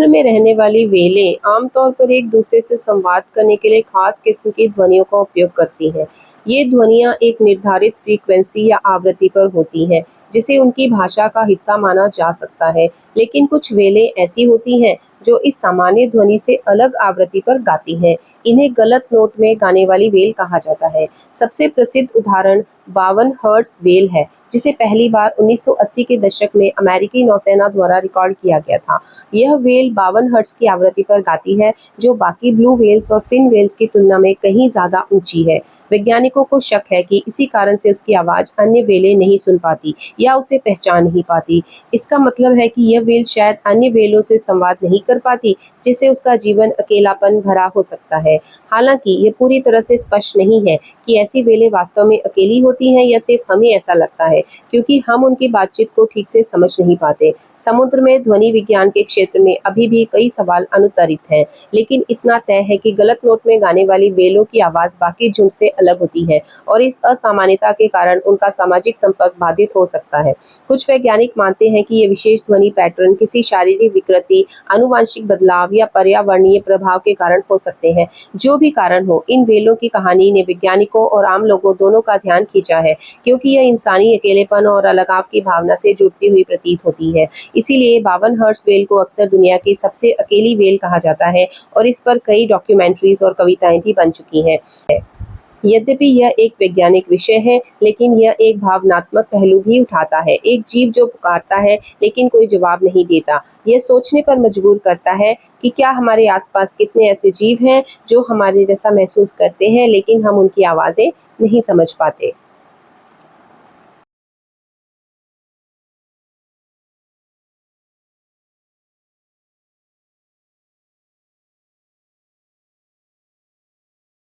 समुद्र में रहने वाली व्हेलें आमतौर पर एक दूसरे से संवाद करने के लिए खास किस्म की ध्वनियों का उपयोग करती हैं। ये ध्वनियाँ एक निर्धारित फ्रीक्वेंसी या आवृत्ति पर होती हैं, जिसे उनकी भाषा का हिस्सा माना जा सकता है। लेकिन कुछ व्हेलें ऐसी होती हैं जो इस सामान्य ध्वनि से अलग आवृत्ति पर गाती हैं। इन्हें गलत नोट में गाने वाली व्हेल कहा जाता है। सबसे प्रसिद्ध उदाहरण 52 हर्ट्ज व्हेल है, जिसे पहली बार 1980 के दशक में अमेरिकी नौसेना द्वारा रिकॉर्ड किया गया था। यह व्हेल 52 हर्ट्ज की आवृत्ति पर गाती है, जो बाकी ब्लू व्हेल्स और फिन व्हेल्स की तुलना में कहीं ज़्यादा ऊंची है। वैज्ञानिकों को शक है कि इसी कारण से उसकी आवाज़ अन्य व्हेलें नहीं सुन पाती या उसे पहचान नहीं पाती। इसका मतलब है कि यह व्हेल शायद अन्य व्हेलों से संवाद नहीं कर पाती, जिससे उसका जीवन अकेलापन भरा हो सकता है। हालांकि ये पूरी तरह से स्पष्ट नहीं है कि ऐसी व्हेलें वास्तव में अकेली होती हैं या सिर्फ हमें ऐसा लगता है, क्योंकि हम उनकी बातचीत को ठीक से समझ नहीं पाते। समुद्र में ध्वनि विज्ञान के क्षेत्र में अभी भी कई सवाल अनुत्तरित हैं, लेकिन इतना तय है कि गलत नोट में गाने वाली व्हेलों की आवाज़ बाकी झुंड से अलग होती है और इस असामान्यता के कारण उनका सामाजिक संपर्क बाधित हो सकता है। कुछ वैज्ञानिक मानते हैं कि ये विशेष ध्वनि पैटर्न किसी शारीरिक विकृति, आनुवंशिक बदलाव या पर्यावरणीय प्रभाव के कारण हो सकते हैं। जो भी कारण हो, इन व्हेलों की कहानी ने वैज्ञानिकों और आम लोगों दोनों का ध्यान खींचा है, क्योंकि यह इंसानी अकेलेपन और अलगाव की भावना से जुड़ती हुई प्रतीत होती है। इसीलिए 52 हर्ट्ज व्हेल को अक्सर दुनिया की सबसे अकेली व्हेल कहा जाता है और इस पर कई डॉक्यूमेंट्रीज और कविताएं भी बन चुकी हैं। यद्यपि यह एक वैज्ञानिक विषय है, लेकिन यह एक भावनात्मक पहलू भी उठाता है। एक जीव जो पुकारता है लेकिन कोई जवाब नहीं देता, यह सोचने पर मजबूर करता है कि क्या हमारे आसपास कितने ऐसे जीव हैं जो हमारे जैसा महसूस करते हैं, लेकिन हम उनकी आवाज़ें नहीं समझ पाते।